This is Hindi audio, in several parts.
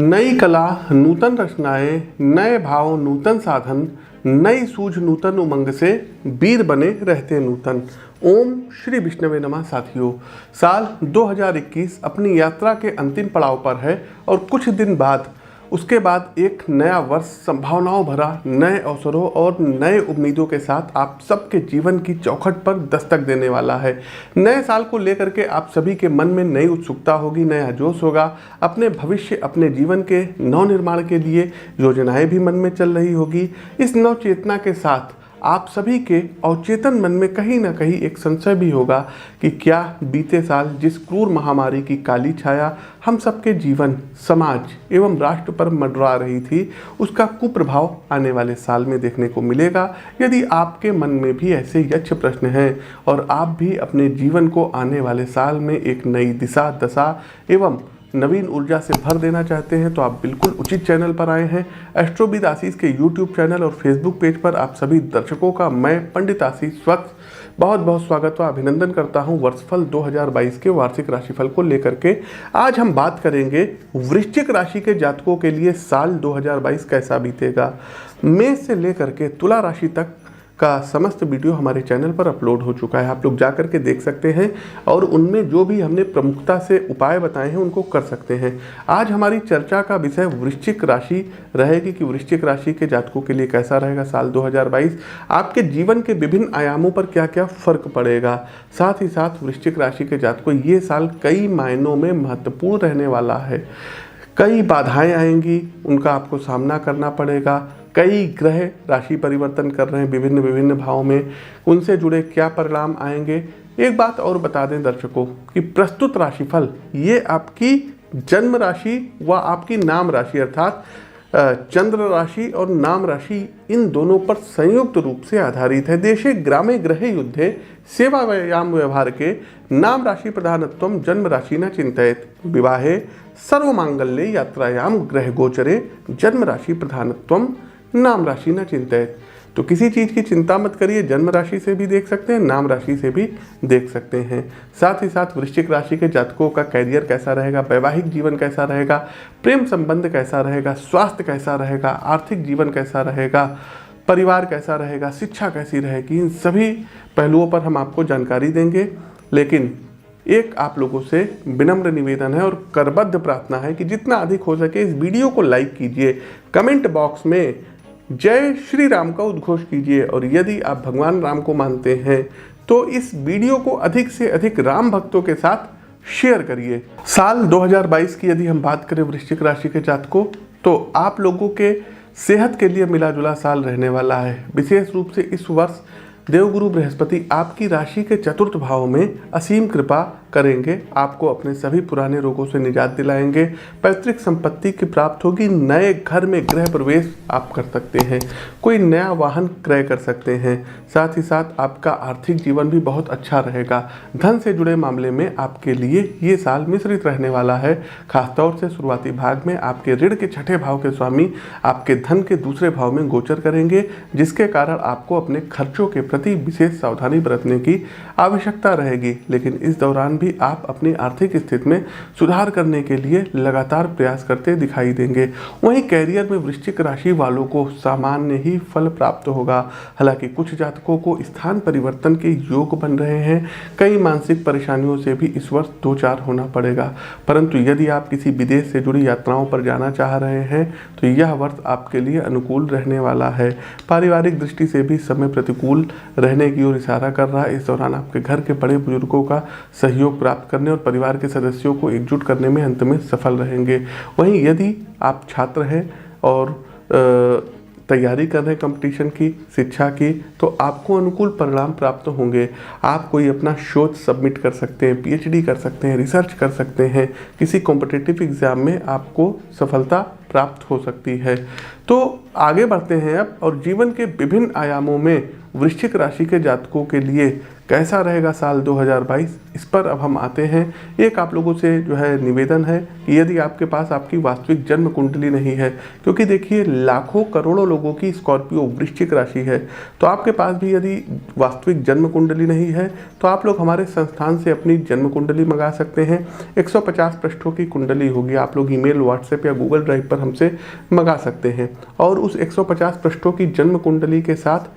नई कला नूतन रचनाएं, नए भाव नूतन साधन, नई सूझ नूतन उमंग से वीर बने रहते नूतन। ओम श्री विष्णवे नमः। साथियों, साल 2021 अपनी यात्रा के अंतिम पड़ाव पर है और कुछ दिन बाद उसके बाद एक नया वर्ष संभावनाओं भरा, नए अवसरों और नए उम्मीदों के साथ आप सबके जीवन की चौखट पर दस्तक देने वाला है। नए साल को लेकर के आप सभी के मन में नई उत्सुकता होगी, नया जोश होगा। अपने भविष्य, अपने जीवन के नवनिर्माण के लिए योजनाएं भी मन में चल रही होगी। इस नव चेतना के साथ आप सभी के अवचेतन मन में कहीं ना कहीं एक संशय भी होगा कि क्या बीते साल जिस क्रूर महामारी की काली छाया हम सबके जीवन, समाज एवं राष्ट्र पर मंडरा रही थी, उसका कुप्रभाव आने वाले साल में देखने को मिलेगा। यदि आपके मन में भी ऐसे यक्ष प्रश्न हैं और आप भी अपने जीवन को आने वाले साल में एक नई दिशा, दशा एवं नवीन ऊर्जा से भर देना चाहते हैं तो आप बिल्कुल उचित चैनल पर आए हैं। एस्ट्रोविद आशीष के यूट्यूब चैनल और फेसबुक पेज पर आप सभी दर्शकों का मैं पंडित आशीष बहुत बहुत स्वागत व अभिनंदन करता हूं। वर्षफल 2022 के वार्षिक राशिफल को लेकर के आज हम बात करेंगे वृश्चिक राशि के जातकों के लिए साल 2022 कैसा बीतेगा। मेष से लेकर के तुला राशि तक का समस्त वीडियो हमारे चैनल पर अपलोड हो चुका है, आप लोग जा कर के देख सकते हैं और उनमें जो भी हमने प्रमुखता से उपाय बताए हैं उनको कर सकते हैं। आज हमारी चर्चा का विषय वृश्चिक राशि रहेगी कि वृश्चिक राशि के जातकों के लिए कैसा रहेगा साल 2022, आपके जीवन के विभिन्न आयामों पर क्या क्या फर्क पड़ेगा। साथ ही साथ वृश्चिक राशि के जातकों ये साल कई मायनों में महत्वपूर्ण रहने वाला है। कई बाधाएं आएंगी, उनका आपको सामना करना पड़ेगा। कई ग्रह राशि परिवर्तन कर रहे हैं विभिन्न भावों में, उनसे जुड़े क्या परिणाम आएंगे। एक बात और बता दें दर्शकों कि प्रस्तुत राशिफल ये आपकी जन्म राशि व आपकी नाम राशि अर्थात चंद्र राशि और नाम राशि इन दोनों पर संयुक्त रूप से आधारित है। देशे ग्रामे ग्रहे युद्धे सेवा व्यायाम व्यवहार के नाम राशि प्रधानत्वम जन्म राशि न चिंतित विवाहे सर्वमांगल्ये यात्रायाम ग्रह गोचरे जन्म राशि प्रधानत्वम नाम राशि न चिंतित। तो किसी चीज़ की चिंता मत करिए, जन्म राशि से भी देख सकते हैं, नाम राशि से भी देख सकते हैं। साथ ही साथ वृश्चिक राशि के जातकों का कैरियर कैसा रहेगा, वैवाहिक जीवन कैसा रहेगा, प्रेम संबंध कैसा रहेगा, स्वास्थ्य कैसा रहेगा, आर्थिक जीवन कैसा रहेगा, परिवार कैसा रहेगा, शिक्षा कैसी रहेगी, इन सभी पहलुओं पर हम आपको जानकारी देंगे। लेकिन एक आप लोगों से विनम्र निवेदन है और करबद्ध प्रार्थना है कि जितना अधिक हो सके इस वीडियो को लाइक कीजिए, कमेंट बॉक्स में जय श्री राम का उद्घोष कीजिए और यदि आप भगवान राम को मानते हैं तो इस वीडियो को अधिक से अधिक राम भक्तों के साथ शेयर करिए। साल 2022 की यदि हम बात करें वृश्चिक राशि के जातकों तो आप लोगों के सेहत के लिए मिला जुला साल रहने वाला है। विशेष रूप से इस वर्ष देवगुरु बृहस्पति आपकी राशि के चतुर्थ भाव में असीम कृपा करेंगे, आपको अपने सभी पुराने रोगों से निजात दिलाएंगे। पैतृक संपत्ति की प्राप्त होगी, नए घर में गृह प्रवेश आप कर सकते हैं, कोई नया वाहन क्रय कर सकते हैं। साथ ही साथ आपका आर्थिक जीवन भी बहुत अच्छा रहेगा। धन से जुड़े मामले में आपके लिए ये साल मिश्रित रहने वाला है। खासतौर से शुरुआती भाग में आपके ऋण के छठे भाव के स्वामी आपके धन के दूसरे भाव में गोचर करेंगे, जिसके कारण आपको अपने खर्चों के प्रति विशेष सावधानी बरतने की आवश्यकता रहेगी। लेकिन इस दौरान भी आप अपनी आर्थिक स्थिति में सुधार करने के लिए लगातार प्रयास करते दिखाई देंगे। वहीं कैरियर में वृश्चिक राशि वालों को सामान्य ही फल प्राप्त होगा। हालांकि कुछ जातकों को स्थान परिवर्तन के योग बन रहे हैं, कई मानसिक परेशानियों से भी इस वर्ष दो चार होना पड़ेगा। परंतु यदि आप किसी विदेश से जुड़ी यात्राओं पर जाना चाह रहे हैं तो यह वर्ष आपके लिए अनुकूल रहने वाला है। पारिवारिक दृष्टि से भी समय प्रतिकूल रहने की ओर इशारा कर रहा है। इस दौरान आपके घर के बड़े बुजुर्गों का सहयोग प्राप्त करने और परिवार के सदस्यों को एकजुट करने में अंत में सफल रहेंगे। वहीं यदि आप छात्र हैं और तैयारी कर रहे हैं कंपटीशन की, शिक्षा की, तो आपको अनुकूल परिणाम प्राप्त होंगे। आप कोई अपना शोध सबमिट कर सकते हैं, पीएचडी कर सकते हैं, रिसर्च कर सकते हैं, किसी कॉम्पिटिटिव एग्जाम में आपको सफलता प्राप्त हो सकती है। तो आगे बढ़ते हैं अब, और जीवन के विभिन्न आयामों में वृश्चिक राशि के जातकों के लिए कैसा रहेगा साल 2022, इस पर अब हम आते हैं। एक आप लोगों से जो है निवेदन है कि यदि आपके पास आपकी वास्तविक जन्म कुंडली नहीं है, क्योंकि देखिए लाखों करोड़ों लोगों की स्कॉर्पियो वृश्चिक राशि है, तो आपके पास भी यदि वास्तविक जन्म कुंडली नहीं है तो आप लोग हमारे संस्थान से अपनी जन्म कुंडली मंगा सकते हैं। 150 पृष्ठों की कुंडली होगी, आप लोग ईमेल, व्हाट्सएप या गूगल ड्राइव पर हमसे मंगा सकते हैं, और उस 150 पृष्ठों की जन्म कुंडली के साथ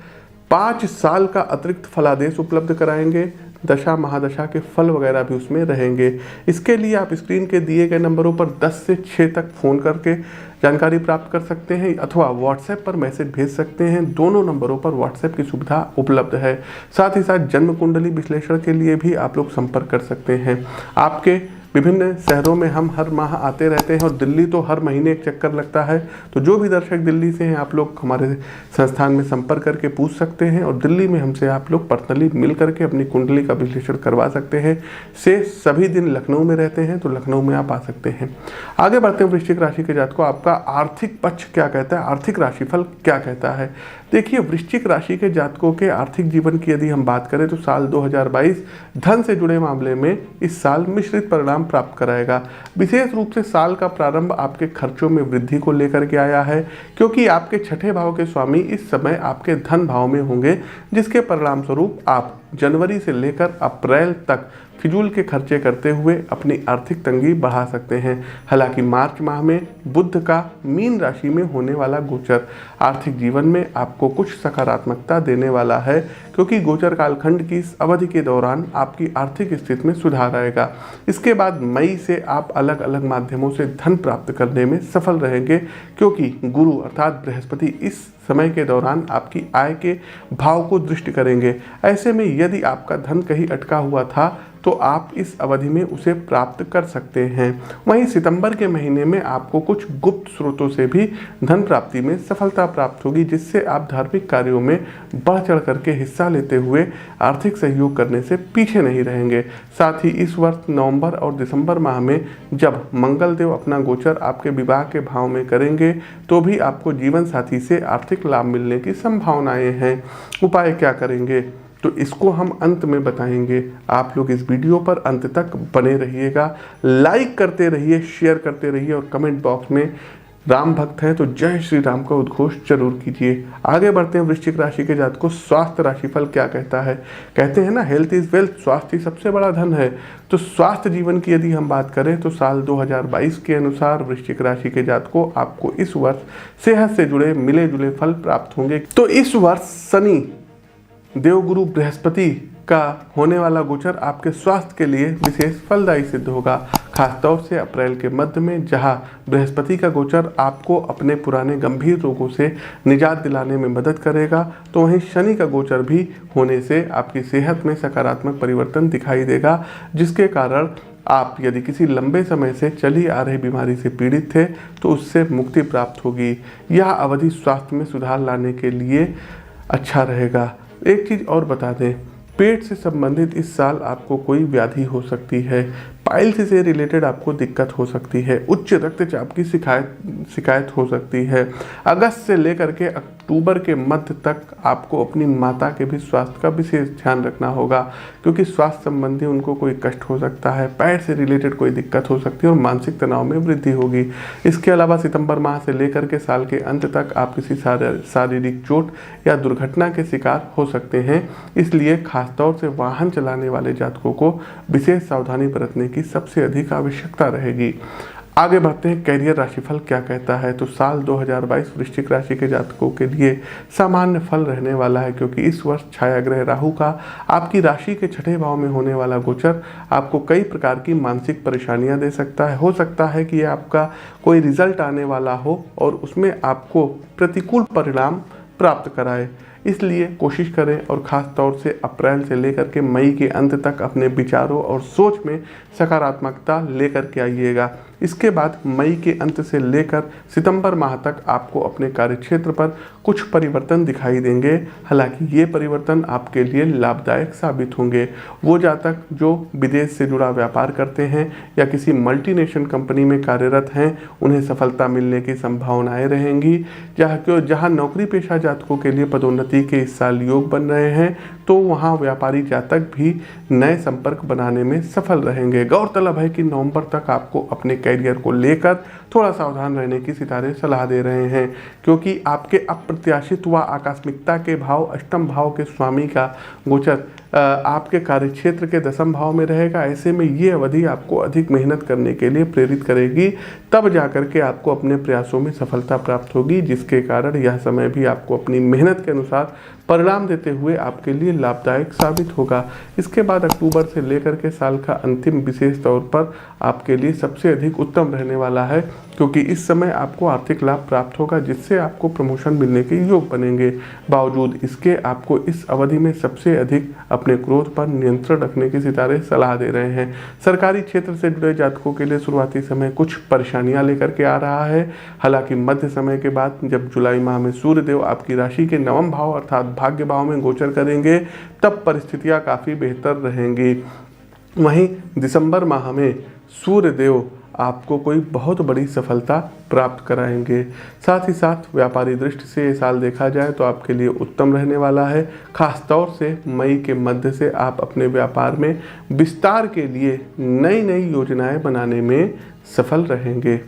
5 साल का अतिरिक्त फलादेश उपलब्ध कराएंगे। दशा महादशा के फल वगैरह भी उसमें रहेंगे। इसके लिए आप स्क्रीन के दिए गए नंबरों पर 10 से 6 तक फ़ोन करके जानकारी प्राप्त कर सकते हैं, अथवा व्हाट्सएप पर मैसेज भेज सकते हैं। दोनों नंबरों पर व्हाट्सएप की सुविधा उपलब्ध है। साथ ही साथ जन्म कुंडली विश्लेषण के लिए भी आप लोग संपर्क कर सकते हैं। आपके विभिन्न शहरों में हम हर माह आते रहते हैं, और दिल्ली तो हर महीने एक चक्कर लगता है। तो जो भी दर्शक दिल्ली से हैं, आप लोग हमारे संस्थान में संपर्क करके पूछ सकते हैं, और दिल्ली में हमसे आप लोग पर्सनली मिल करके अपनी कुंडली का विश्लेषण करवा सकते हैं। से सभी दिन लखनऊ में रहते हैं तो लखनऊ में आप आ सकते हैं। आगे बढ़ते हैं, वृश्चिक राशि के जातकों आपका आर्थिक पक्ष क्या कहता है, आर्थिक राशिफल क्या कहता है। देखिए, वृश्चिक राशि के जातकों के आर्थिक जीवन की यदि हम बात करें तो साल 2022 धन से जुड़े मामले में इस साल मिश्रित परिणाम प्राप्त कराएगा। विशेष रूप से साल का प्रारंभ आपके खर्चों में वृद्धि को लेकर के आया है, क्योंकि आपके छठे भाव के स्वामी इस समय आपके धन भाव में होंगे, जिसके परिणाम स्वरूप आप जनवरी से लेकर अप्रैल तक फिजूल के खर्चे करते हुए अपनी आर्थिक तंगी बढ़ा सकते हैं। हालांकि मार्च माह में बुध का मीन राशि में होने वाला गोचर आर्थिक जीवन में आपको कुछ सकारात्मकता देने वाला है, क्योंकि गोचर कालखंड की इस अवधि के दौरान आपकी आर्थिक स्थिति में सुधार आएगा। इसके बाद मई से आप अलग अलग माध्यमों से धन प्राप्त करने में सफल रहेंगे, क्योंकि गुरु अर्थात बृहस्पति इस समय के दौरान आपकी आय के भाव को दृष्टि करेंगे। ऐसे में यदि आपका धन कहीं अटका हुआ था तो आप इस अवधि में उसे प्राप्त कर सकते हैं। वहीं सितंबर के महीने में आपको कुछ गुप्त स्रोतों से भी धन प्राप्ति में सफलता प्राप्त होगी, जिससे आप धार्मिक कार्यों में बढ़ चढ़ करके हिस्सा लेते हुए आर्थिक सहयोग करने से पीछे नहीं रहेंगे। साथ ही इस वर्ष नवंबर और दिसंबर माह में जब मंगल देव अपना गोचर आपके विवाह के भाव में करेंगे तो भी आपको जीवन साथी से आर्थिक लाभ मिलने की संभावनाएं हैं। उपाय क्या करेंगे तो इसको हम अंत में बताएंगे। आप लोग इस वीडियो पर अंत तक बने रहिएगा, लाइक करते रहिए, शेयर करते रहिए, और कमेंट बॉक्स में राम भक्त हैं तो जय श्री राम का उद्घोष जरूर कीजिए। आगे बढ़ते हैं, वृश्चिक राशि के जातकों स्वास्थ्य राशिफल क्या कहता है। कहते हैं ना, हेल्थ इज वेल्थ, स्वास्थ्य ही सबसे बड़ा धन है। तो स्वास्थ्य जीवन की यदि हम बात करें तो साल 2022 के अनुसार वृश्चिक राशि के जातकों आपको इस वर्ष सेहत से जुड़े मिले जुले फल प्राप्त होंगे। तो इस वर्ष शनि देवगुरु बृहस्पति का होने वाला गोचर आपके स्वास्थ्य के लिए विशेष फलदायी सिद्ध होगा, खासतौर से अप्रैल के मध्य में, जहां बृहस्पति का गोचर आपको अपने पुराने गंभीर रोगों से निजात दिलाने में मदद करेगा, तो वहीं शनि का गोचर भी होने से आपकी सेहत में सकारात्मक परिवर्तन दिखाई देगा, जिसके कारण आप यदि किसी लंबे समय से चली आ रही बीमारी से पीड़ित थे तो उससे मुक्ति प्राप्त होगी। यह अवधि स्वास्थ्य में सुधार लाने के लिए अच्छा रहेगा। एक चीज़ और बता दें, पेट से संबंधित इस साल आपको कोई व्याधि हो सकती है, पाइल्स से रिलेटेड आपको दिक्कत हो सकती है, उच्च रक्तचाप की शिकायत हो सकती है। अगस्त से लेकर के अक्टूबर के मध्य तक आपको अपनी माता के भी स्वास्थ्य का विशेष ध्यान रखना होगा, क्योंकि स्वास्थ्य संबंधी उनको कोई कष्ट हो सकता है, पैर से रिलेटेड कोई दिक्कत हो सकती है और मानसिक तनाव में वृद्धि होगी। इसके अलावा सितंबर माह से लेकर के साल के अंत तक आप किसी शारीरिक चोट या दुर्घटना के शिकार हो सकते हैं, इसलिए खासतौर से वाहन चलाने वाले जातकों को विशेष सावधानी बरतने की सबसे अधिक आवश्यकता रहेगी। आगे बढ़ते हैं, कैरियर राशिफल क्या कहता है। तो साल 2022 वृश्चिक राशि के जातकों के लिए सामान्य फल रहने वाला है, क्योंकि इस वर्ष छाया ग्रह राहु का आपकी राशि के छठे भाव में होने वाला गोचर आपको कई प्रकार की मानसिक परेशानियां दे सकता है। हो सकता है कि आपका कोई रिजल्ट आने वाला हो और उसमें आपको प्रतिकूल परिणाम प्राप्त कराए, इसलिए कोशिश करें और ख़ास तौर से अप्रैल से लेकर के मई के अंत तक अपने विचारों और सोच में सकारात्मकता लेकर के आइएगा। इसके बाद मई के अंत से लेकर सितंबर माह तक आपको अपने कार्यक्षेत्र पर कुछ परिवर्तन दिखाई देंगे। हालांकि ये परिवर्तन आपके लिए लाभदायक साबित होंगे। वो जातक जो विदेश से जुड़ा व्यापार करते हैं या किसी मल्टीनेशनल कंपनी में कार्यरत हैं, उन्हें सफलता मिलने की संभावनाएं रहेंगी। जहाँ नौकरी पेशा जातकों के लिए पदोन्नति के इस साल योग बन रहे हैं, तो वहाँ व्यापारी जातक भी नए संपर्क बनाने में सफल रहेंगे। गौरतलब है कि नवंबर तक आपको अपने कैरियर को लेकर थोड़ा सावधान रहने की सितारे सलाह दे रहे हैं, क्योंकि आपके अप्रत्याशित व आकस्मिकता के भाव अष्टम भाव के स्वामी का गोचर आपके कार्यक्षेत्र के दशम भाव में रहेगा। ऐसे में ये अवधि आपको अधिक मेहनत करने के लिए प्रेरित करेगी, तब जाकर के आपको अपने प्रयासों में सफलता प्राप्त होगी, जिसके कारण यह समय भी आपको अपनी मेहनत के अनुसार परिणाम देते हुए आपके लिए लाभदायक साबित होगा। इसके बाद अक्टूबर से लेकर के साल का अंतिम विशेष तौर पर आपके लिए सबसे अधिक उत्तम रहने वाला है, क्योंकि इस समय आपको आर्थिक लाभ प्राप्त होगा, जिससे आपको प्रमोशन मिलने के योग बनेंगे। बावजूद इसके आपको इस अवधि में सबसे अधिक अपने क्रोध पर नियंत्रण रखने की सितारे सलाह दे रहे हैं। सरकारी क्षेत्र से जुड़े जातकों के लिए शुरुआती समय कुछ परेशानियां लेकर के आ रहा है। हालांकि मध्य समय के बाद जब जुलाई माह में सूर्यदेव आपकी राशि के नवम भाव अर्थात भाग्य भाव में गोचर करेंगे, तब परिस्थितियां काफ़ी बेहतर रहेंगी। वहीं दिसंबर माह में सूर्यदेव आपको कोई बहुत बड़ी सफलता प्राप्त कराएंगे। साथ ही साथ व्यापारी दृष्टि से ये साल देखा जाए तो आपके लिए उत्तम रहने वाला है। खास तौर से मई के मध्य से आप अपने व्यापार में विस्तार के लिए नई नई योजनाएं बनाने में सफल रहेंगे।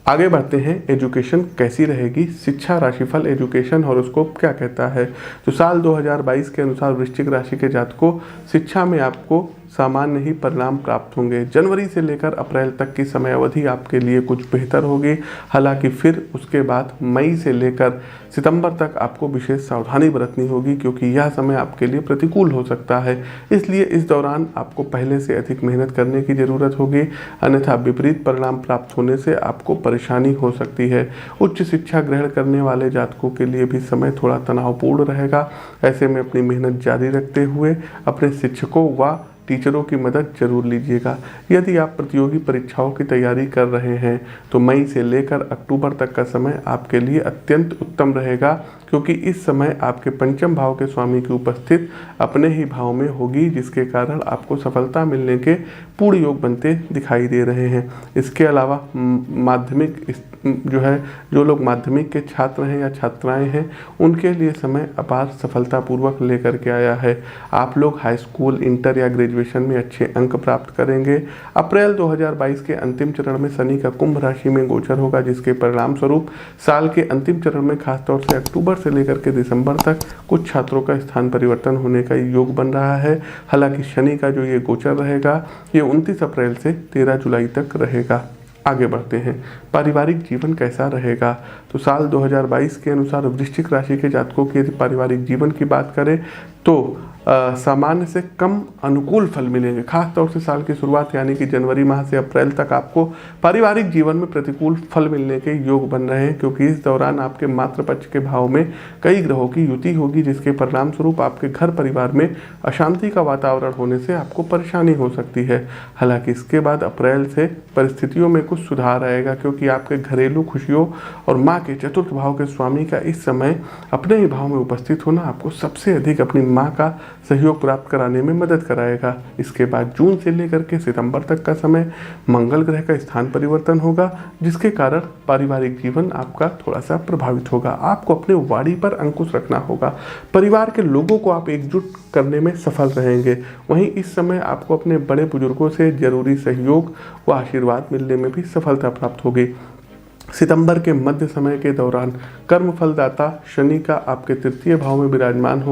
आगे बढ़ते हैं, एजुकेशन कैसी रहेगी, शिक्षा राशिफल एजुकेशन हॉरोस्कोप क्या कहता है। तो साल 2022 के अनुसार वृश्चिक राशि के जातकों शिक्षा में आपको सामान्य ही परिणाम प्राप्त होंगे। जनवरी से लेकर अप्रैल तक की समय अवधि आपके लिए कुछ बेहतर होगी। हालांकि फिर उसके बाद मई से लेकर सितंबर तक आपको विशेष सावधानी बरतनी होगी, क्योंकि यह समय आपके लिए प्रतिकूल हो सकता है। इसलिए इस दौरान आपको पहले से अधिक मेहनत करने की ज़रूरत होगी, अन्यथा विपरीत परिणाम प्राप्त होने से आपको परेशानी हो सकती है। उच्च शिक्षा ग्रहण करने वाले जातकों के लिए भी समय थोड़ा तनावपूर्ण रहेगा। ऐसे में अपनी मेहनत जारी रखते हुए अपने शिक्षकों व टीचरों की मदद जरूर लीजिएगा। यदि आप प्रतियोगी परीक्षाओं की तैयारी कर रहे हैं तो मई से लेकर अक्टूबर तक का समय आपके लिए अत्यंत उत्तम रहेगा, क्योंकि इस समय आपके पंचम भाव के स्वामी की उपस्थित अपने ही भाव में होगी, जिसके कारण आपको सफलता मिलने के पूर्ण योग बनते दिखाई दे रहे हैं। इसके अलावा माध्यमिक जो लोग माध्यमिक के छात्र हैं या छात्राएं हैं, उनके लिए समय अपार सफलतापूर्वक लेकर के आया है। आप लोग हाई स्कूल, इंटर या ग्रेजुएशन में अच्छे अंक प्राप्त करेंगे। अप्रैल 2022 के अंतिम चरण में शनि का कुंभ राशि में गोचर होगा, जिसके परिणाम स्वरूप साल के अंतिम चरण में खासतौर से अक्टूबर से लेकर के दिसंबर तक कुछ छात्रों का स्थान परिवर्तन होने का योग बन रहा है। हालांकि शनि का जो ये गोचर रहेगा, ये 29 अप्रैल से 13 जुलाई तक रहेगा। आगे बढ़ते हैं, पारिवारिक जीवन कैसा रहेगा। तो साल 2022 के अनुसार वृश्चिक राशि के जातकों के पारिवारिक जीवन की बात करें तो सामान्य से कम अनुकूल फल मिलेंगे। खास तौर से साल की शुरुआत यानी कि जनवरी माह से अप्रैल तक आपको पारिवारिक जीवन में प्रतिकूल फल मिलने के योग बन रहे हैं, क्योंकि इस दौरान आपके मातृपक्ष के भाव में कई ग्रहों की युति होगी, जिसके परिणाम स्वरूप आपके घर परिवार में अशांति का वातावरण होने से आपको परेशानी हो सकती है। हालांकि इसके बाद अप्रैल से परिस्थितियों में कुछ सुधार आएगा, क्योंकि आपके घरेलू खुशियों और माँ के चतुर्थ भाव के स्वामी का इस समय अपने ही भाव में उपस्थित होना आपको सबसे अधिक अपनी माँ का सहयोग प्राप्त कराने में मदद कराएगा। इसके बाद जून से लेकर के सितंबर तक का समय मंगल ग्रह का स्थान परिवर्तन होगा, जिसके कारण पारिवारिक जीवन आपका थोड़ा सा प्रभावित होगा। आपको अपने वाणी पर अंकुश रखना होगा। परिवार के लोगों को आप एकजुट करने में सफल रहेंगे। वहीं इस समय आपको अपने बड़े बुजुर्गों से जरूरी सहयोग व आशीर्वाद मिलने में भी सफलता प्राप्त होगी। सितंबर के मध्य समय के दौरान कर्म फलदाता शनि का आपके तृतीय भाव में विराजमान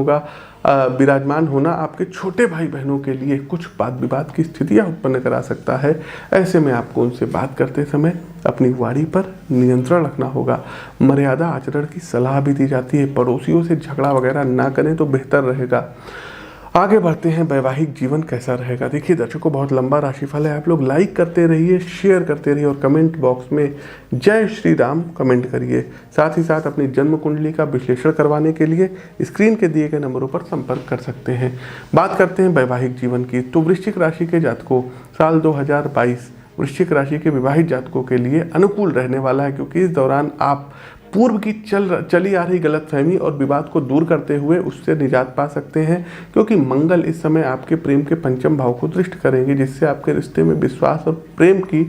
होना आपके छोटे भाई बहनों के लिए कुछ वाद विवाद की स्थितियां उत्पन्न करा सकता है। ऐसे में आपको उनसे बात करते समय अपनी वाणी पर नियंत्रण रखना होगा। मर्यादा आचरण की सलाह भी दी जाती है। पड़ोसियों से झगड़ा वगैरह ना करें तो बेहतर रहेगा। आगे बढ़ते हैं, वैवाहिक जीवन कैसा रहेगा। देखिए दर्शकों, बहुत लंबा राशिफल है। आप लोग लाइक करते रहिए, शेयर करते रहिए और कमेंट बॉक्स में जय श्री राम कमेंट करिए। साथ ही साथ अपनी जन्म कुंडली का विश्लेषण करवाने के लिए स्क्रीन के दिए गए नंबरों पर संपर्क कर सकते हैं। बात करते हैं वैवाहिक जीवन की। तो वृश्चिक राशि के जातकों साल 2022 वृश्चिक राशि के विवाहित जातकों के लिए अनुकूल रहने वाला है, क्योंकि इस दौरान आप पूर्व की चली आ रही गलतफहमी और विवाद को दूर करते हुए उससे निजात पा सकते हैं, क्योंकि मंगल इस समय आपके प्रेम के पंचम भाव को दृष्ट करेंगे, जिससे आपके रिश्ते में विश्वास और प्रेम की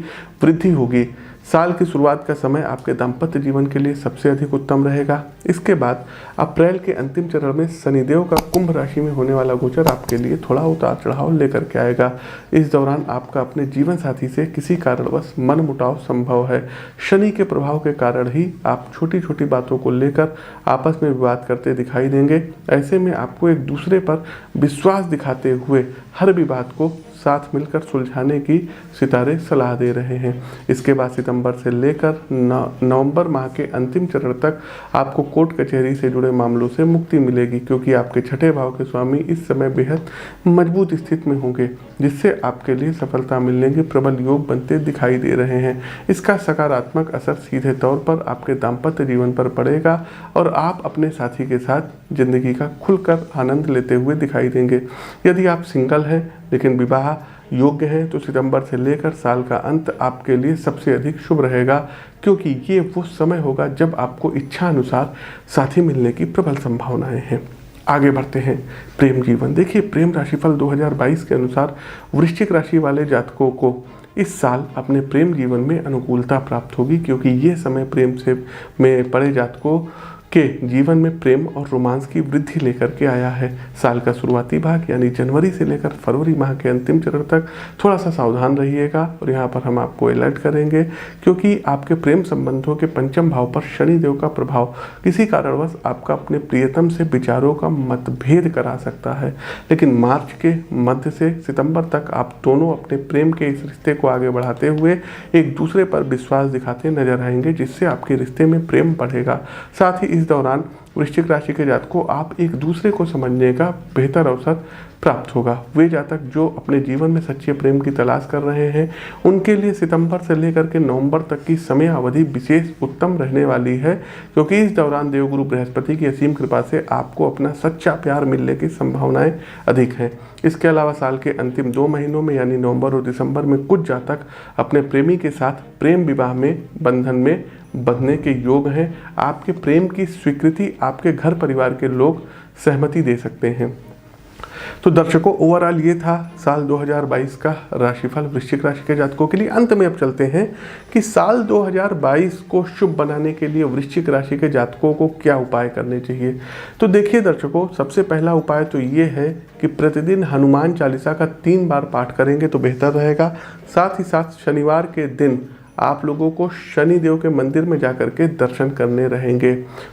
वृद्धि होगी। साल की शुरुआत का समय आपके दाम्पत्य जीवन के लिए सबसे अधिक उत्तम रहेगा। इसके बाद अप्रैल के अंतिम चरण में शनिदेव का कुंभ राशि में होने वाला गोचर आपके लिए थोड़ा उतार चढ़ाव लेकर के आएगा। इस दौरान आपका अपने जीवन साथी से किसी कारणवश मनमुटाव संभव है। शनि के प्रभाव के कारण ही आप छोटी छोटी बातों को लेकर आपस में विवाद करते दिखाई देंगे। ऐसे में आपको एक दूसरे पर विश्वास दिखाते हुए हर विवाद को साथ मिलकर सुलझाने की सितारे सलाह दे रहे हैं। इसके बाद सितंबर से लेकर नवंबर माह के अंतिम चरण तक आपको कोर्ट कचहरी से जुड़े मामलों से मुक्ति मिलेगी, क्योंकि आपके छठे भाव के स्वामी इस समय बेहद मजबूत स्थिति में होंगे, जिससे आपके लिए सफलता मिलने के प्रबल योग बनते दिखाई दे रहे हैं। इसका सकारात्मक असर सीधे तौर पर आपके दाम्पत्य जीवन पर पड़ेगा और आप अपने साथी के साथ जिंदगी का खुलकर आनंद लेते हुए दिखाई देंगे। यदि आप सिंगल हैं लेकिन विवाह योग्य है तो सितंबर से लेकर साल का अंत आपके लिए सबसे अधिक शुभ रहेगा, क्योंकि ये वो समय होगा जब आपको इच्छा अनुसार साथी मिलने की प्रबल संभावनाएं हैं। आगे बढ़ते हैं प्रेम जीवन। देखिए, प्रेम राशिफल 2022 के अनुसार वृश्चिक राशि वाले जातकों को इस साल अपने प्रेम जीवन में अनुकूलता प्राप्त होगी, क्योंकि ये समय प्रेम से में पड़े जातकों के जीवन में प्रेम और रोमांस की वृद्धि लेकर के आया है। साल का शुरुआती भाग यानी जनवरी से लेकर फरवरी माह के अंतिम चरण तक थोड़ा सा सावधान रहिएगा, और यहाँ पर हम आपको अलर्ट करेंगे, क्योंकि आपके प्रेम संबंधों के पंचम भाव पर शनिदेव का प्रभाव किसी कारणवश आपका अपने प्रियतम से विचारों का मतभेद करा सकता है। लेकिन मार्च के मध्य से सितंबर तक आप दोनों अपने प्रेम के इस रिश्ते को आगे बढ़ाते हुए एक दूसरे पर विश्वास दिखाते नजर आएंगे, जिससे आपके रिश्ते में प्रेम बढ़ेगा। साथ ही इस दौरान वृश्चिक राशि के जातकों आप एक दूसरे को समझने का बेहतर अवसर प्राप्त होगा। वे जातक जो अपने जीवन में सच्चे प्रेम की तलाश कर रहे हैं, उनके लिए सितंबर से लेकर के नवंबर तक की समय अवधि विशेष उत्तम रहने वाली है, क्योंकि इस दौरान देवगुरु बृहस्पति की असीम कृपा से आपको अपना सच्चा प्यार मिलने की संभावनाएं अधिक हैं। इसके अलावा साल के अंतिम 2 महीनों में यानी नवंबर और दिसंबर में कुछ जातक अपने प्रेमी के साथ प्रेम विवाह में बंधन में बंधने के योग हैं। आपके प्रेम की स्वीकृति आपके घर परिवार के लोग सहमति दे सकते हैं। तो दर्शकों, ओवरऑल ये था साल 2022 का राशिफल वृश्चिक राशि के जातकों के लिए। अंत में अब चलते हैं कि साल 2022 को शुभ बनाने के लिए वृश्चिक राशि के जातकों को क्या उपाय करने चाहिए। तो देखिए दर्शकों, सबसे पहला उपाय तो ये है कि प्रतिदिन हनुमान चालीसा का 3 बार पाठ करेंगे तो बेहतर रहेगा। साथ ही साथ शनिवार के दिन आप लोगों को शनिदेव के मंदिर में जाकर के दर्शन करने रहेंगे।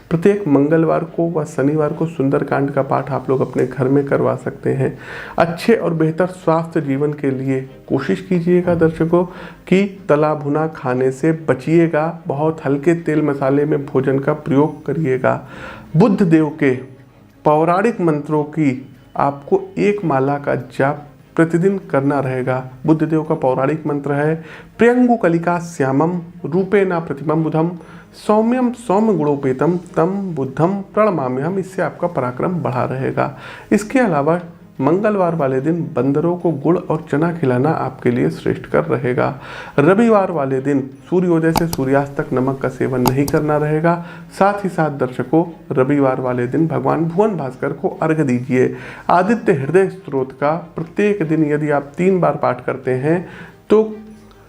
प्रत्येक मंगलवार को व शनिवार को सुंदरकांड का पाठ आप लोग अपने घर में करवा सकते हैं। अच्छे और बेहतर स्वास्थ्य जीवन के लिए कोशिश कीजिएगा दर्शकों कि तला भुना खाने से बचिएगा। बहुत हल्के तेल मसाले में भोजन का प्रयोग करिएगा। बुद्ध देव के पौराणिक मंत्रों की आपको 1 माला का जाप प्रतिदिन करना रहेगा। बुद्ध देव का पौराणिक मंत्र है प्रियंगु कलिका श्यामम रूपेण प्रतिमं बुधम सौम्यम सौम्य गुणोपेतम तम बुद्धम प्रणमाम्यहम। इससे आपका पराक्रम बढ़ा रहेगा। इसके अलावा मंगलवार वाले दिन बंदरों को गुड़ और चना खिलाना आपके लिए श्रेष्ठकर रहेगा। रविवार वाले दिन सूर्योदय से सूर्यास्त तक नमक का सेवन नहीं करना रहेगा। साथ ही साथ दर्शकों, रविवार वाले दिन भगवान भुवन भास्कर को अर्घ्य दीजिए। आदित्य हृदय स्तोत्र का प्रत्येक दिन यदि आप 3 बार पाठ करते हैं तो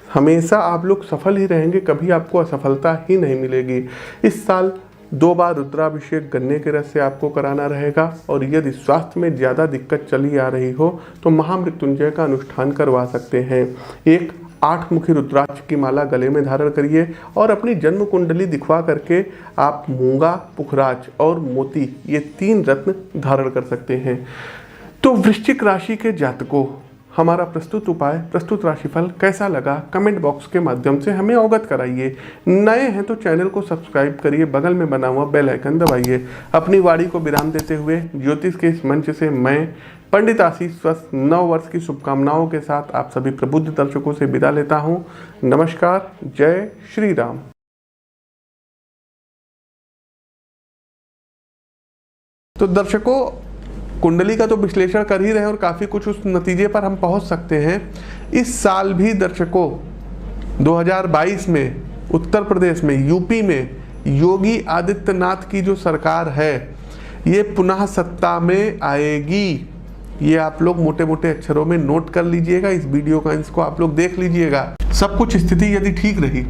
हमेशा आप लोग सफल ही रहेंगे, कभी आपको असफलता ही नहीं मिलेगी। इस साल 2 बार रुद्राभिषेक गन्ने के रस से आपको कराना रहेगा, और यदि स्वास्थ्य में ज़्यादा दिक्कत चली आ रही हो तो महामृत्युंजय का अनुष्ठान करवा सकते हैं। एक 8 मुखी रुद्राक्ष की माला गले में धारण करिए और अपनी जन्म कुंडली दिखवा करके आप मूंगा, पुखराज और मोती ये 3 रत्न धारण कर सकते हैं। तो वृश्चिक राशि के जातकों, हमारा प्रस्तुत उपाय, प्रस्तुत राशिफल कैसा लगा कमेंट बॉक्स के माध्यम से हमें अवगत कराइए। नए हैं तो चैनल को सब्सक्राइब करिए, बगल में बना हुआ बेल आइकन दबाइए। अपनी वाणी को विराम देते हुए ज्योतिष के इस मंच से मैं पंडित आशीष स्वस्थ 9 वर्ष की शुभकामनाओं के साथ आप सभी प्रबुद्ध दर्शकों से विदा लेता हूँ। नमस्कार, जय श्री राम। तो दर्शकों, कुंडली का तो विश्लेषण कर ही रहे हैं और काफ़ी कुछ उस नतीजे पर हम पहुंच सकते हैं। इस साल भी दर्शकों 2022 में उत्तर प्रदेश में, यूपी में योगी आदित्यनाथ की जो सरकार है ये पुनः सत्ता में आएगी। ये आप लोग मोटे मोटे अक्षरों में नोट कर लीजिएगा, इस वीडियो का इसको आप लोग देख लीजिएगा। सब कुछ स्थिति यदि ठीक रही,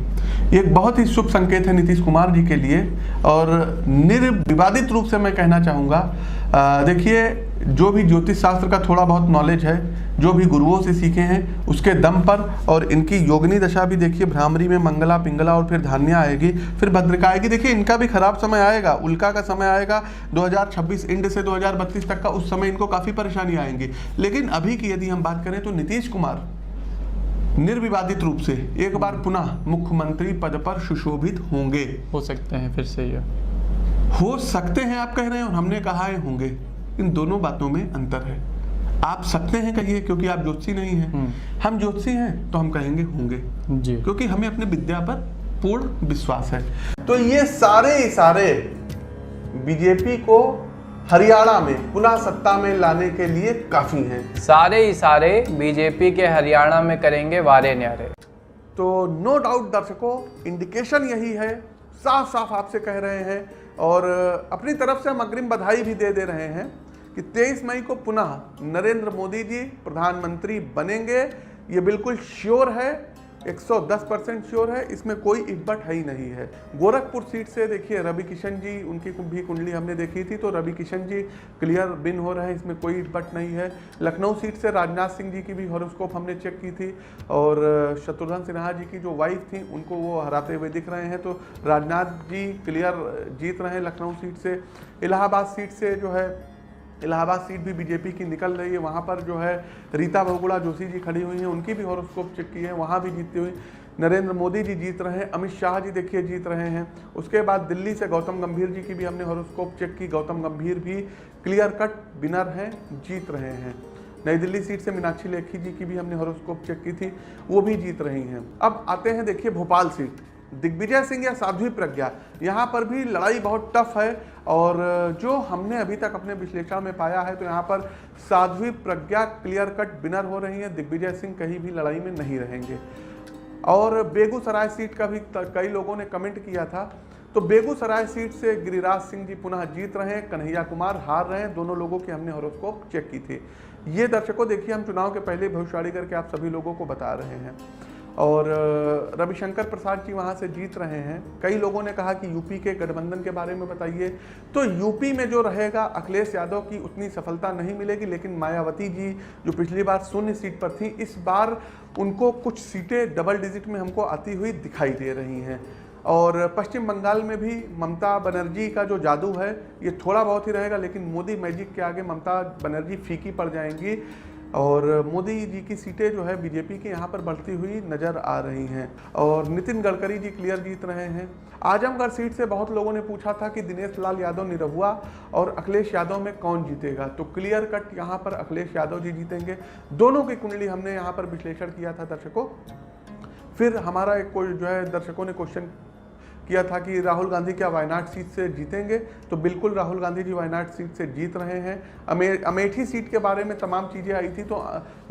ये एक बहुत ही शुभ संकेत है नीतीश कुमार जी के लिए। और निर्विवादित रूप से मैं कहना चाहूँगा, देखिए जो भी ज्योतिष शास्त्र का थोड़ा बहुत नॉलेज है, जो भी गुरुओं से सीखे हैं उसके दम पर, और इनकी योगिनी दशा भी देखिए, भ्रामरी में मंगला पिंगला और फिर धान्या आएगी, फिर भद्रिका आएगी। देखिए इनका भी खराब समय आएगा, उल्का का समय आएगा 2026 एंड से 2032 तक का, उस समय इनको काफ़ी परेशानी आएंगी। लेकिन अभी की यदि हम बात करें तो नीतीश कुमार निर्विवादित रूप से एक बार पुनः मुख्यमंत्री पद पर सुशोभित होंगे। हो सकते हैं, फिर से ये हो सकते हैं आप कह रहे हैं, और हमने कहा है होंगे। इन दोनों बातों में अंतर है। आप सकते हैं कहिए क्योंकि आप ज्योतिषी नहीं हैं, हम ज्योतिषी हैं तो हम कहेंगे होंगे जी, क्योंकि हमें अपने विद्या पर पूर्ण विश्वास है। तो ये सारे बीजेपी को हरियाणा में पुनः सत्ता में लाने के लिए काफी हैं। सारे बीजेपी के हरियाणा में करेंगे वारे न्यारे। तो नो डाउट दर्शकों, इंडिकेशन यही है, साफ साफ आपसे कह रहे हैं, और अपनी तरफ से हम अग्रिम बधाई भी दे रहे हैं कि 23 मई को पुनः नरेंद्र मोदी जी प्रधानमंत्री बनेंगे। ये बिल्कुल श्योर है, 110% श्योर है, इसमें कोई इब्बट है ही नहीं है। गोरखपुर सीट से देखिए रवि किशन जी, उनकी भी कुंडली हमने देखी थी, तो रवि किशन जी क्लियर विन हो रहे हैं, इसमें कोई इब्बट नहीं है। लखनऊ सीट से राजनाथ सिंह जी की भी हॉरोस्कोप हमने चेक की थी, और शत्रुघ्न सिन्हा जी की जो वाइफ थी उनको वो हराते हुए दिख रहे हैं, तो राजनाथ जी क्लियर जीत रहे हैं लखनऊ सीट से। इलाहाबाद सीट से जो है, इलाहाबाद सीट भी बीजेपी की निकल रही है, वहाँ पर जो है रीता बहुगुणा जोशी जी खड़ी हुई हैं, उनकी भी हॉरोस्कोप चेक की है, वहाँ भी जीतती हुई नरेंद्र मोदी जी जीत रहे हैं, अमित शाह जी देखिए जीत रहे हैं। उसके बाद दिल्ली से गौतम गंभीर जी की भी हमने हॉरोस्कोप चेक की, गौतम गंभीर भी क्लियर कट विनर हैं, जीत रहे हैं। नई दिल्ली सीट से मीनाक्षी लेखी जी की भी हमने हॉरोस्कोप चेक की थी, वो भी जीत रही हैं। अब आते हैं देखिए भोपाल सीट, दिग्विजय सिंह या साध्वी प्रज्ञा, यहाँ पर भी लड़ाई बहुत टफ है, और जो हमने अभी तक अपने विश्लेषण में पाया है तो यहाँ पर Sadhvi Pragya clear cut winner हो रही है, दिग्विजय सिंह कहीं भी लड़ाई में नहीं रहेंगे। और बेगूसराय सीट का भी कई लोगों ने कमेंट किया था, तो बेगूसराय सीट से गिरिराज सिंह जी पुनः जीत रहे हैं, कन्हैया कुमार हार रहे हैं, दोनों लोगों की हमने हॉरोस्कोप चेक की थी। ये दर्शकों देखिए हम चुनाव के पहले भविष्यवाणी करके आप सभी लोगों को बता रहे हैं। और रविशंकर प्रसाद जी वहाँ से जीत रहे हैं। कई लोगों ने कहा कि यूपी के गठबंधन के बारे में बताइए, तो यूपी में जो रहेगा अखिलेश यादव की उतनी सफलता नहीं मिलेगी, लेकिन मायावती जी जो पिछली बार 0 सीट पर थी, इस बार उनको कुछ सीटें डबल डिजिट में हमको आती हुई दिखाई दे रही हैं। और पश्चिम बंगाल में भी ममता बनर्जी का जो जादू है ये थोड़ा बहुत ही रहेगा, लेकिन मोदी मैजिक के आगे ममता बनर्जी फीकी पड़ जाएंगी, और मोदी जी की सीटें जो है बीजेपी के यहाँ पर बढ़ती हुई नज़र आ रही हैं। और नितिन गडकरी जी क्लियर जीत रहे हैं। आजमगढ़ सीट से बहुत लोगों ने पूछा था कि दिनेश लाल यादव निरहुआ और अखिलेश यादव में कौन जीतेगा, तो क्लियर कट यहाँ पर अखिलेश यादव जी जीतेंगे। दोनों की कुंडली हमने यहाँ पर विश्लेषण किया था दर्शकों। फिर हमारा एक कोई जो है दर्शकों ने क्वेश्चन किया था कि राहुल गांधी क्या वायनाड सीट से जीतेंगे, तो बिल्कुल राहुल गांधी जी वायनाड सीट से जीत रहे हैं। अमेठी सीट के बारे में तमाम चीज़ें आई थी, तो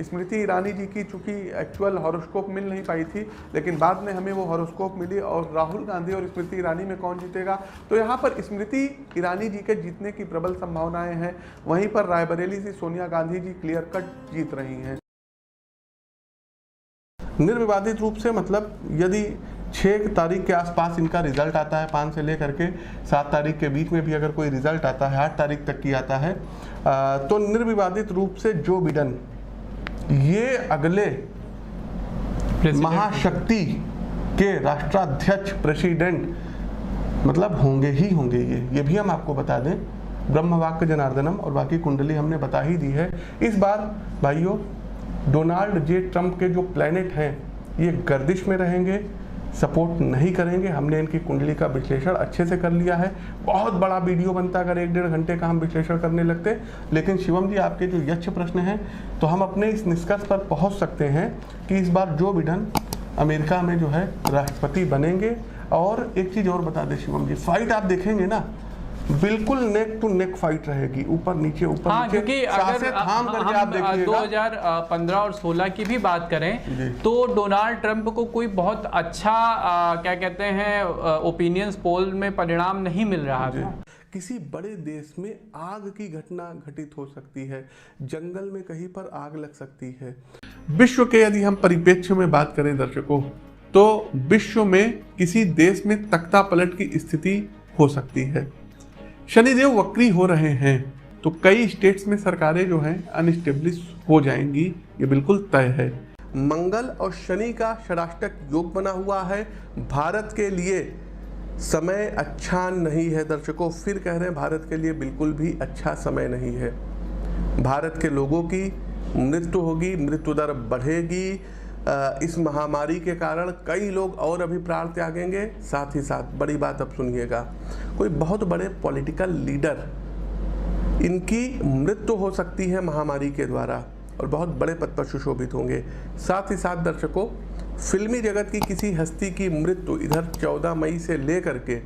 स्मृति ईरानी जी की चूँकि एक्चुअल हॉरोस्कोप मिल नहीं पाई थी, लेकिन बाद में हमें वो हॉरोस्कोप मिली। और राहुल गांधी और स्मृति ईरानी में कौन जीतेगा, तो यहाँ पर स्मृति ईरानी जी के जीतने की प्रबल संभावनाएँ हैं। वहीं पर रायबरेली से सोनिया गांधी जी क्लियर कट जीत रही हैं। निर्विवादित रूप से, मतलब यदि 6 तारीख के आसपास इनका रिजल्ट आता है, 5 से लेकर के 7 तारीख के बीच में भी अगर कोई रिजल्ट आता है, 8 तारीख तक की आता है, तो निर्विवादित रूप से जो बिडेन ये अगले महाशक्ति के राष्ट्राध्यक्ष प्रेसिडेंट मतलब होंगे ही होंगे। ये भी हम आपको बता दें, ब्रह्मवाक्य जनार्दनम और बाकी कुंडली हमने बता ही दी है। इस बार भाइयों डोनाल्ड जे ट्रंप के जो प्लैनेट हैं ये गर्दिश में रहेंगे, सपोर्ट नहीं करेंगे। हमने इनकी कुंडली का विश्लेषण अच्छे से कर लिया है। बहुत बड़ा वीडियो बनता अगर 1-1.5 घंटे का हम विश्लेषण करने लगते, लेकिन शिवम जी आपके जो यक्ष प्रश्न हैं, तो हम अपने इस निष्कर्ष पर पहुंच सकते हैं कि इस बार जो बिडेन अमेरिका में जो है राष्ट्रपति बनेंगे। और एक चीज़ और बता दें शिवम जी, फाइट आप देखेंगे ना, बिल्कुल नेक टू नेक फाइट रहेगी, ऊपर नीचे ऊपर हाँ, नीचे, क्योंकि अगर थाम करके आप हम देखिएगा। 2015 और 16 की भी बात करें तो डोनाल्ड ट्रंप को कोई बहुत अच्छा क्या कहते हैं ओपिनियंस पोल में परिणाम नहीं मिल रहा था। किसी बड़े देश में आग की घटना घटित हो सकती है, जंगल में कहीं पर आग लग सकती है। विश्व के यदि हम परिप्रेक्ष्य में बात करें दर्शकों, तो विश्व में किसी देश में तख्ता पलट की स्थिति हो सकती है। शनिदेव वक्री हो रहे हैं तो कई स्टेट्स में सरकारें जो हैं अनस्टेब्लिश हो जाएंगी, ये बिल्कुल तय है। मंगल और शनि का षडाष्टक योग बना हुआ है। भारत के लिए समय अच्छा नहीं है दर्शकों, फिर कह रहे हैं भारत के लिए बिल्कुल भी अच्छा समय नहीं है। भारत के लोगों की मृत्यु होगी, मृत्यु दर बढ़ेगी। इस महामारी के कारण कई लोग और अभी प्राण त्यागेंगे। साथ ही साथ बड़ी बात अब सुनिएगा, कोई बहुत बड़े पॉलिटिकल लीडर, इनकी मृत्यु हो सकती है महामारी के द्वारा और बहुत बड़े पद पर सुशोभित होंगे। साथ ही साथ दर्शकों, फिल्मी जगत की किसी हस्ती की मृत्यु इधर 14 मई से लेकर के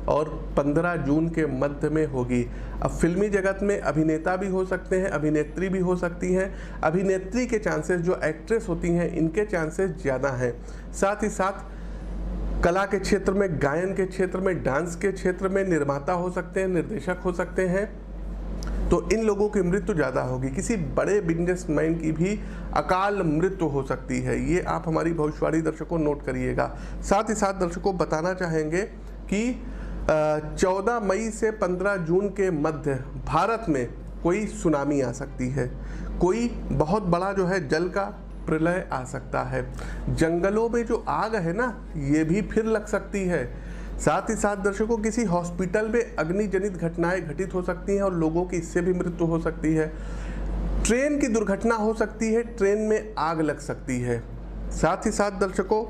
और 15 जून के मध्य में होगी। अब फिल्मी जगत में अभिनेता भी हो सकते हैं, अभिनेत्री भी हो सकती हैं। अभिनेत्री के चांसेस, जो एक्ट्रेस होती हैं, इनके चांसेस ज़्यादा हैं। साथ ही साथ कला के क्षेत्र में, गायन के क्षेत्र में, डांस के क्षेत्र में निर्माता हो सकते हैं, निर्देशक हो सकते हैं, तो इन लोगों की मृत्यु ज़्यादा होगी। किसी बड़े बिजनेसमैन की भी अकाल मृत्यु हो सकती है, ये आप हमारी भविष्यवाणी दर्शकों नोट करिएगा। साथ ही साथ दर्शकों बताना चाहेंगे कि 14 मई से 15 जून के मध्य भारत में कोई सुनामी आ सकती है, कोई बहुत बड़ा जो है जल का प्रलय आ सकता है। जंगलों में जो आग है ना, ये भी फिर लग सकती है। साथ ही साथ दर्शकों, किसी हॉस्पिटल में अग्निजनित घटनाएं घटित हो सकती हैं और लोगों की इससे भी मृत्यु हो सकती है। ट्रेन की दुर्घटना हो सकती है, ट्रेन में आग लग सकती है। साथ ही साथ दर्शकों,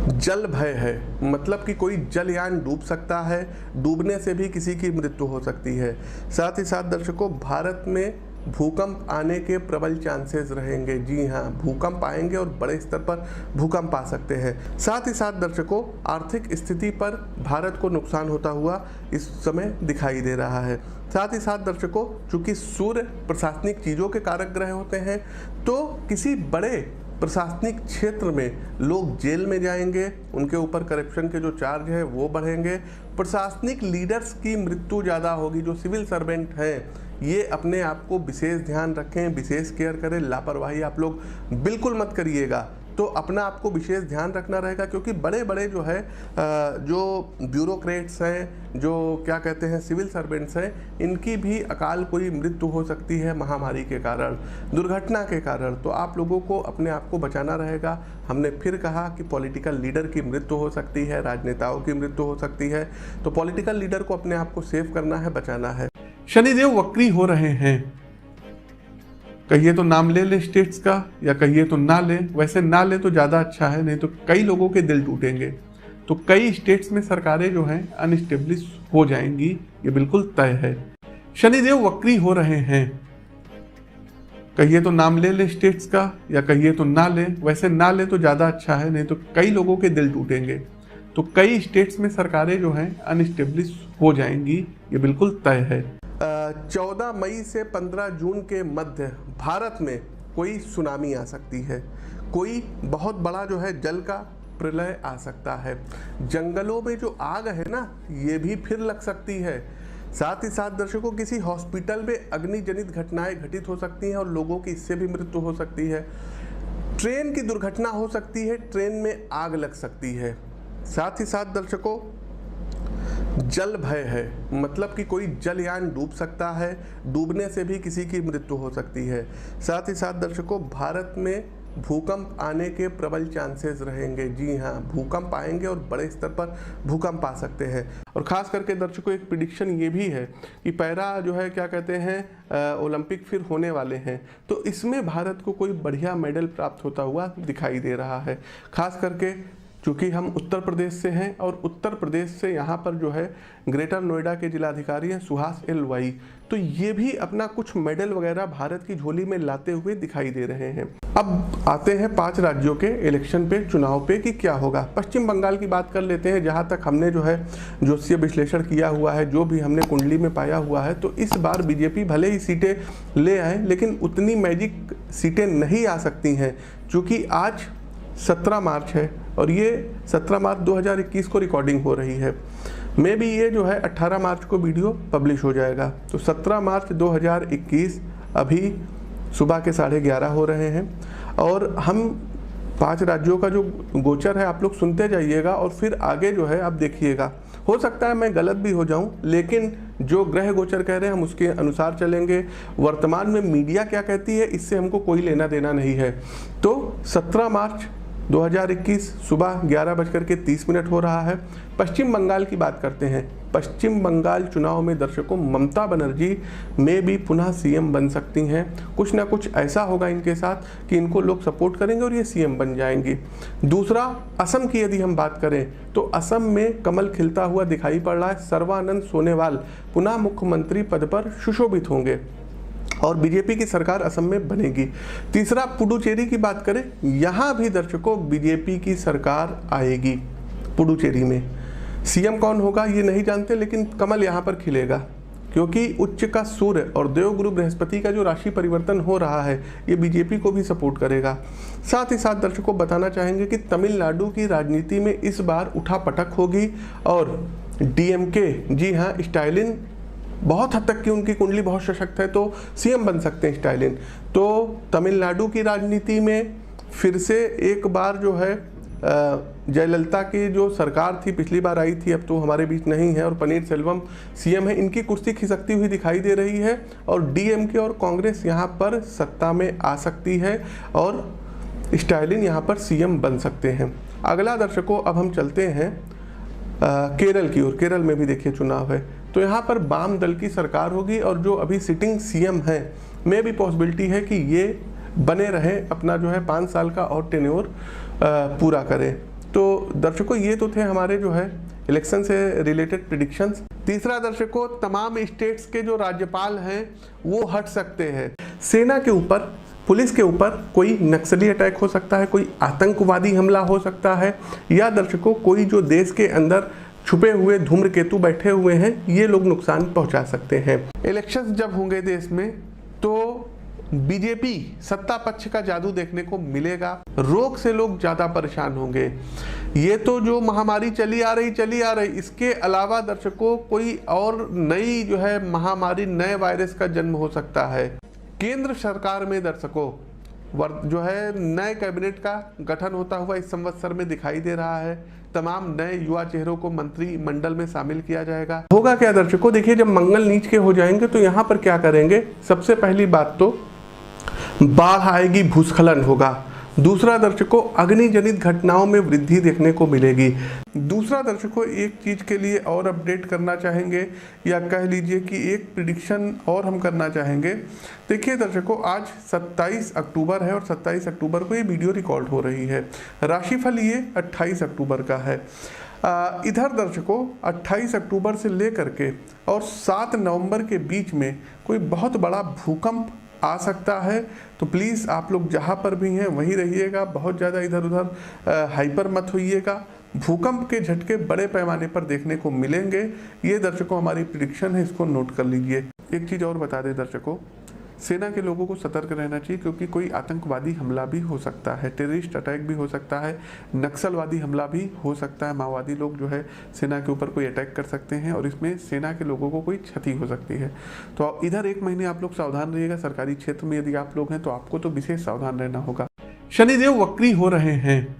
जल भय है, मतलब कि कोई जलयान डूब सकता है, डूबने से भी किसी की मृत्यु हो सकती है। साथ ही साथ दर्शकों, भारत में भूकंप आने के प्रबल चांसेस रहेंगे। जी हाँ, भूकंप आएंगे और बड़े स्तर पर भूकंप आ सकते हैं। साथ ही साथ दर्शकों, आर्थिक स्थिति पर भारत को नुकसान होता हुआ इस समय दिखाई दे रहा है। साथ ही साथ दर्शकों, चूंकि सूर्य प्रशासनिक चीज़ों के कारक ग्रह होते हैं, तो किसी बड़े प्रशासनिक क्षेत्र में लोग जेल में जाएंगे, उनके ऊपर करप्शन के जो चार्ज है वो बढ़ेंगे। प्रशासनिक लीडर्स की मृत्यु ज़्यादा होगी। जो सिविल सर्वेंट हैं, ये अपने आप को विशेष ध्यान रखें, विशेष केयर करें। लापरवाही आप लोग बिल्कुल मत करिएगा, तो अपना आपको विशेष ध्यान रखना रहेगा, क्योंकि बड़े बड़े जो है जो ब्यूरोक्रेट्स हैं, जो क्या कहते हैं सिविल सर्वेंट्स हैं, इनकी भी अकाल कोई मृत्यु हो सकती है महामारी के कारण, दुर्घटना के कारण। तो आप लोगों को अपने आप को बचाना रहेगा। हमने फिर कहा कि पॉलिटिकल लीडर की मृत्यु हो सकती है, राजनेताओं की मृत्यु हो सकती है, तो पॉलिटिकल लीडर को अपने आप को सेव करना है, बचाना है। शनिदेव वक्री हो रहे हैं, कहिए तो नाम ले ले स्टेट्स का, या कहिए तो ना ले। वैसे ना ले तो ज़्यादा अच्छा है, नहीं तो कई लोगों के दिल टूटेंगे। तो कई स्टेट्स में सरकारें जो हैं अनस्टेब्लिश हो जाएंगी, ये बिल्कुल तय है। शनिदेव वक्री हो रहे हैं, कहिए तो नाम ले ले स्टेट्स का, या कहिए तो ना ले। वैसे ना ले तो ज़्यादा अच्छा है, नहीं तो कई लोगों के दिल टूटेंगे। तो कई स्टेट्स में सरकारें जो हैं अनस्टेब्लिश हो जाएंगी, ये बिल्कुल तय है। 14 मई से 15 जून के मध्य भारत में कोई सुनामी आ सकती है, कोई बहुत बड़ा जो है जल का प्रलय आ सकता है। जंगलों में जो आग है ना, ये भी फिर लग सकती है। साथ ही साथ दर्शकों, किसी हॉस्पिटल में अग्निजनित घटनाएं घटित हो सकती हैं और लोगों की इससे भी मृत्यु हो सकती है। ट्रेन की दुर्घटना हो सकती है, ट्रेन में आग लग सकती है। साथ ही साथ दर्शकों, जल भय है, मतलब कि कोई जलयान डूब सकता है, डूबने से भी किसी की मृत्यु हो सकती है। साथ ही साथ दर्शकों, भारत में भूकंप आने के प्रबल चांसेस रहेंगे। जी हाँ, भूकंप आएंगे और बड़े स्तर पर भूकंप आ सकते हैं। और ख़ास करके दर्शकों, एक प्रिडिक्शन ये भी है कि पैरा जो है क्या कहते हैं ओलंपिक फिर होने वाले हैं, तो इसमें भारत को कोई बढ़िया मेडल प्राप्त होता हुआ दिखाई दे रहा है। खास करके क्योंकि हम उत्तर प्रदेश से हैं और उत्तर प्रदेश से यहाँ पर जो है ग्रेटर नोएडा के जिलाधिकारी हैं सुहास एल वाई, तो ये भी अपना कुछ मेडल वगैरह भारत की झोली में लाते हुए दिखाई दे रहे हैं। अब आते हैं 5 राज्यों के इलेक्शन पे, चुनाव पे कि क्या होगा। पश्चिम बंगाल की बात कर लेते हैं, जहाँ तक हमने जो है ज्योतिषीय विश्लेषण किया हुआ है, जो भी हमने कुंडली में पाया हुआ है, तो इस बार बीजेपी भले ही सीटें ले आए लेकिन उतनी मैजिक सीटें नहीं आ सकती हैं, क्योंकि आज 17 मार्च है और ये 17 मार्च 2021 को रिकॉर्डिंग हो रही है। मे भी ये जो है 18 मार्च को वीडियो पब्लिश हो जाएगा। तो 17 मार्च 2021 अभी सुबह के 11:30 हो रहे हैं और हम 5 राज्यों का जो गोचर है आप लोग सुनते जाइएगा और फिर आगे जो है आप देखिएगा। हो सकता है मैं गलत भी हो जाऊं, लेकिन जो ग्रह गोचर कह रहे हैं हम उसके अनुसार चलेंगे। वर्तमान में मीडिया क्या कहती है इससे हमको कोई लेना देना नहीं है। तो 17 मार्च 2021 सुबह 11:30 हो रहा है। पश्चिम बंगाल की बात करते हैं। पश्चिम बंगाल चुनाव में दर्शकों ममता बनर्जी में भी पुनः सीएम बन सकती हैं। कुछ ना कुछ ऐसा होगा इनके साथ कि इनको लोग सपोर्ट करेंगे और ये सीएम बन जाएंगी। दूसरा, असम की यदि हम बात करें तो असम में कमल खिलता हुआ दिखाई पड़ रहा है। सर्बानंद सोनोवाल पुनः मुख्यमंत्री पद पर सुशोभित होंगे और बीजेपी की सरकार असम में बनेगी। तीसरा, पुडुचेरी की बात करें, यहाँ भी दर्शकों बीजेपी की सरकार आएगी। पुडुचेरी में सीएम कौन होगा ये नहीं जानते, लेकिन कमल यहाँ पर खिलेगा, क्योंकि उच्च का सूर्य और देवगुरु बृहस्पति का जो राशि परिवर्तन हो रहा है ये बीजेपी को भी सपोर्ट करेगा। साथ ही साथ दर्शकों बताना चाहेंगे कि तमिलनाडु की राजनीति में इस बार उठापटक होगी और डीएमके, जी हाँ, स्टालिन बहुत हद तक की उनकी कुंडली बहुत सशक्त है, तो सीएम बन सकते हैं स्टालिन। तो तमिलनाडु की राजनीति में फिर से एक बार जो है जयललिता की जो सरकार थी, पिछली बार आई थी, अब तो हमारे बीच नहीं है और पनीर सेल्वम सीएम है, इनकी कुर्सी खिसकती हुई दिखाई दे रही है और डीएमके और कांग्रेस यहाँ पर सत्ता में आ सकती है और स्टालिन यहाँ पर सीएम बन सकते हैं। अगला दर्शकों अब हम चलते हैं केरल की ओर। केरल में भी देखिए चुनाव है, तो यहाँ पर वाम दल की सरकार होगी और जो अभी सिटिंग सीएम है में भी पॉसिबिलिटी है कि ये बने रहें, अपना जो है 5 साल का और टेन्योर पूरा करें। तो दर्शकों ये तो थे हमारे जो है इलेक्शन से रिलेटेड प्रेडिक्शंस। तीसरा दर्शकों, तमाम स्टेट्स के जो राज्यपाल हैं वो हट सकते हैं। सेना के ऊपर, पुलिस के ऊपर कोई नक्सली अटैक हो सकता है, कोई आतंकवादी हमला हो सकता है, या दर्शकों कोई जो देश के अंदर छुपे हुए धूम्रकेतु बैठे हुए हैं ये लोग नुकसान पहुंचा सकते हैं। इलेक्शंस जब होंगे देश में तो बीजेपी सत्ता पक्ष का जादू देखने को मिलेगा। रोग से लोग ज्यादा परेशान होंगे। ये तो जो महामारी चली आ रही, इसके अलावा दर्शकों कोई और नई जो है महामारी, नए वायरस का जन्म हो सकता है। केंद्र सरकार में दर्शकों जो है नए कैबिनेट का गठन होता हुआ इस संवत्सर में दिखाई दे रहा है। तमाम नए युवा चेहरों को मंत्रिमंडल में शामिल किया जाएगा। होगा क्या दर्शकों, देखिए जब मंगल नीच के हो जाएंगे तो यहाँ पर क्या करेंगे, सबसे पहली बात तो बाढ़ आएगी, भूस्खलन होगा। दूसरा दर्शकों, अग्नि जनित घटनाओं में वृद्धि देखने को मिलेगी। दूसरा दर्शकों, एक चीज के लिए और अपडेट करना चाहेंगे या कह लीजिए कि एक प्रिडिक्शन और हम करना चाहेंगे। देखिए दर्शकों, आज 27 अक्टूबर है और 27 अक्टूबर को ये वीडियो रिकॉर्ड हो रही है। राशिफल ये 28 अक्टूबर का है। इधर दर्शकों 28 अक्टूबर से लेकर के और 7 नवंबर के बीच में कोई बहुत बड़ा भूकंप आ सकता है। तो प्लीज़ आप लोग जहाँ पर भी हैं वहीं रहिएगा, बहुत ज़्यादा इधर उधर हाइपर मत होइएगा। भूकंप के झटके बड़े पैमाने पर देखने को मिलेंगे। ये दर्शकों हमारी प्रेडिक्शन है, इसको नोट कर लीजिए। एक चीज़ और बता दें दर्शकों, सेना के लोगों को सतर्क रहना चाहिए, क्योंकि कोई आतंकवादी हमला भी हो सकता है, टेररिस्ट अटैक भी हो सकता है, नक्सलवादी हमला भी हो सकता है। माओवादी लोग जो है सेना के ऊपर कोई अटैक कर सकते हैं और इसमें सेना के लोगों को कोई क्षति हो सकती है। तो इधर 1 महीने आप लोग सावधान रहिएगा। सरकारी क्षेत्र में यदि आप लोग हैं तो आपको तो विशेष सावधान रहना होगा। शनिदेव वक्री हो रहे हैं,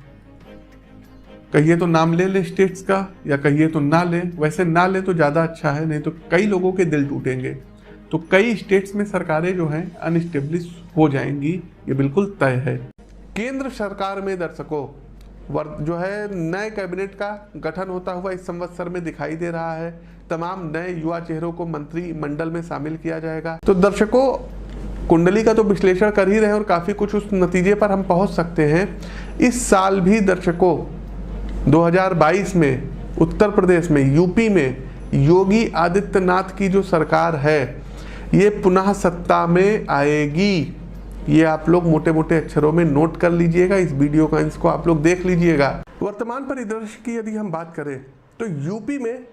कहिए तो नाम ले ले स्टेट्स का या कहिए तो ना ले। वैसे ना ले तो ज़्यादा अच्छा है, नहीं तो कई लोगों के दिल टूटेंगे। तो कई स्टेट्स में सरकारें जो हैं अनस्टेब्लिश हो जाएंगी, ये बिल्कुल तय है। केंद्र सरकार में दर्शकों जो है नए कैबिनेट का गठन होता हुआ इस संवत्सर में दिखाई दे रहा है। तमाम नए युवा चेहरों को मंत्रिमंडल में शामिल किया जाएगा। तो दर्शकों कुंडली का तो विश्लेषण कर ही रहे हैं और काफ़ी कुछ उस नतीजे पर हम पहुंच सकते हैं। इस साल भी दर्शकों 2022 में उत्तर प्रदेश में, यूपी में योगी आदित्यनाथ की जो सरकार है ये पुनः सत्ता में आएगी। ये आप लोग मोटे मोटे अक्षरों में नोट कर लीजिएगा, इस वीडियो का इसको आप लोग देख लीजिएगा। वर्तमान परिदृश्य की यदि हम बात करें तो यूपी में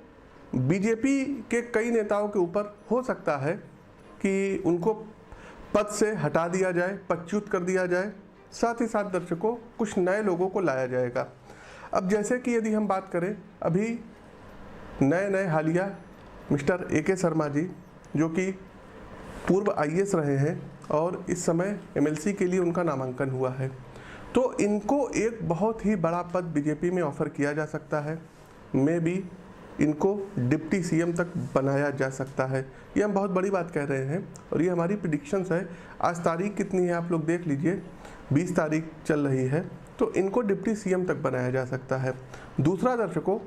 बीजेपी के कई नेताओं के ऊपर हो सकता है कि उनको पद से हटा दिया जाए, पदच्युत कर दिया जाए, साथ ही साथ दर्शकों कुछ नए लोगों को लाया जाएगा। अब जैसे कि यदि हम बात करें, अभी नए हालिया मिस्टर AK शर्मा जी जो कि पूर्व IAS रहे हैं और इस समय MLC के लिए उनका नामांकन हुआ है, तो इनको एक बहुत ही बड़ा पद बीजेपी में ऑफर किया जा सकता है। मे बी इनको डिप्टी CM तक बनाया जा सकता है। ये हम बहुत बड़ी बात कह रहे हैं और ये हमारी प्रिडिक्शंस है। आज तारीख कितनी है आप लोग देख लीजिए, 20 तारीख चल रही है, तो इनको डिप्टी CM तक बनाया जा सकता है। दूसरा दर्शकों,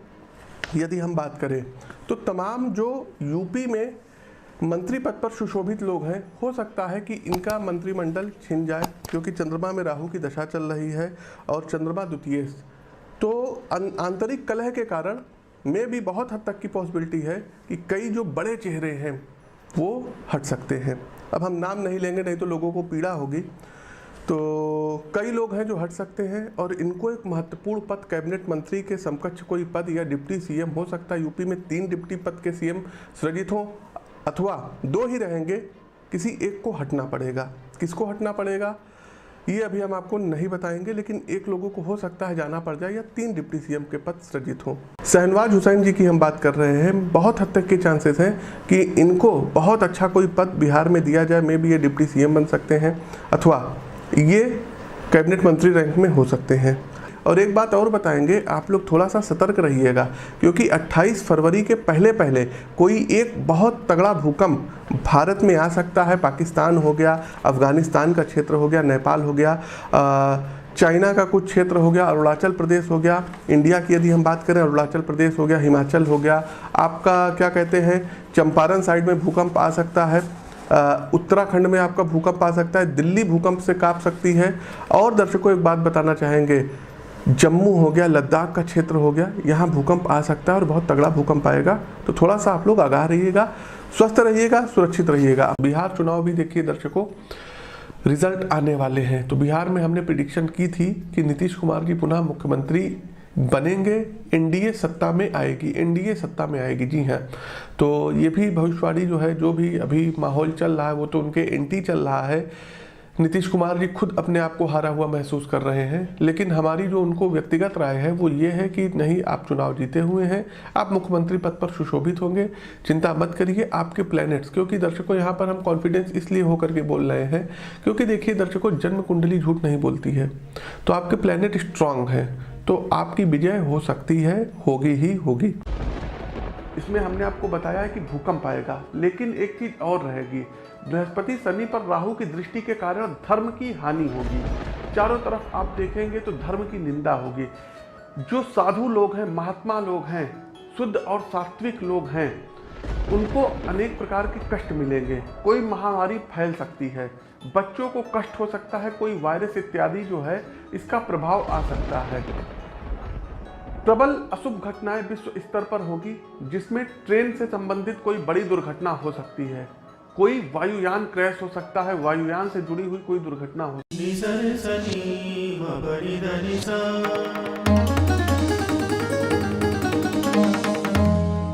यदि हम बात करें तो तमाम जो यूपी में मंत्री पद पर सुशोभित लोग हैं, हो सकता है कि इनका मंत्रिमंडल छिन जाए, क्योंकि चंद्रमा में राहु की दशा चल रही है और चंद्रमा द्वितीय, तो आंतरिक कलह के कारण में भी बहुत हद तक की पॉसिबिलिटी है कि कई जो बड़े चेहरे हैं वो हट सकते हैं। अब हम नाम नहीं लेंगे, नहीं तो लोगों को पीड़ा होगी। तो कई लोग हैं जो हट सकते हैं और इनको एक महत्वपूर्ण पद, कैबिनेट मंत्री के समकक्ष कोई पद या डिप्टी CM हो सकता है। यूपी में 3 डिप्टी पद के CM सृजित हों अथवा 2 ही रहेंगे, किसी एक को हटना पड़ेगा। किसको हटना पड़ेगा ये अभी हम आपको नहीं बताएंगे, लेकिन एक लोगों को हो सकता है जाना पड़ जाए या 3 डिप्टी CM के पद सृजित हों। शहनवाज हुसैन जी की हम बात कर रहे हैं, बहुत हद तक के चांसेस हैं कि इनको बहुत अच्छा कोई पद बिहार में दिया जाए। में भी ये डिप्टी CM बन सकते हैं अथवा ये कैबिनेट मंत्री रैंक में हो सकते हैं। और एक बात और बताएंगे, आप लोग थोड़ा सा सतर्क रहिएगा, क्योंकि 28 फरवरी के पहले कोई एक बहुत तगड़ा भूकंप भारत में आ सकता है। पाकिस्तान हो गया, अफगानिस्तान का क्षेत्र हो गया, नेपाल हो गया, चाइना का कुछ क्षेत्र हो गया, अरुणाचल प्रदेश हो गया। इंडिया की यदि हम बात करें, अरुणाचल प्रदेश हो गया, हिमाचल हो गया, आपका क्या कहते हैं चंपारण साइड में भूकंप आ सकता है, उत्तराखंड में आपका भूकंप आ सकता है, दिल्ली भूकंप से कांप सकती है। और दर्शकों एक बात बताना चाहेंगे, जम्मू हो गया, लद्दाख का क्षेत्र हो गया, यहाँ भूकंप आ सकता है और बहुत तगड़ा भूकंप आएगा। तो थोड़ा सा आप लोग आगाह रहिएगा, स्वस्थ रहिएगा, सुरक्षित रहिएगा। बिहार चुनाव भी देखिए दर्शकों, रिजल्ट आने वाले हैं। तो बिहार में हमने प्रिडिक्शन की थी कि नीतीश कुमार जी पुनः मुख्यमंत्री बनेंगे, NDA सत्ता में आएगी, NDA सत्ता में आएगी। जी हाँ, तो ये भी भविष्यवाणी जो है, जो भी अभी माहौल चल रहा है वो तो उनके एंटी चल रहा है। नीतीश कुमार जी खुद अपने आप को हारा हुआ महसूस कर रहे हैं, लेकिन हमारी जो उनको व्यक्तिगत राय है वो ये है कि नहीं, आप चुनाव जीते हुए हैं, आप मुख्यमंत्री पद पर सुशोभित होंगे, चिंता मत करिए। आपके प्लैनेट्स, क्योंकि दर्शकों यहाँ पर हम कॉन्फिडेंस इसलिए होकर के बोल रहे हैं क्योंकि देखिए दर्शकों, जन्म कुंडली झूठ नहीं बोलती है, तो आपके प्लैनेट स्ट्रांग है, तो आपकी विजय हो सकती है, होगी ही होगी। इसमें हमने आपको बताया है कि भूकंप आएगा, लेकिन एक चीज और रहेगी, बृहस्पति शनि पर राहु की दृष्टि के कारण धर्म की हानि होगी। चारों तरफ आप देखेंगे तो धर्म की निंदा होगी। जो साधु लोग हैं, महात्मा लोग हैं, शुद्ध और सात्विक लोग हैं, उनको अनेक प्रकार के कष्ट मिलेंगे। कोई महामारी फैल सकती है, बच्चों को कष्ट हो सकता है, कोई वायरस इत्यादि जो है इसका प्रभाव आ सकता है। प्रबल अशुभ घटनाएं विश्व स्तर पर होगी, जिसमें ट्रेन से संबंधित कोई बड़ी दुर्घटना हो सकती है, कोई वायुयान क्रैश हो सकता है, वायुयान से जुड़ी हुई कोई दुर्घटना हो।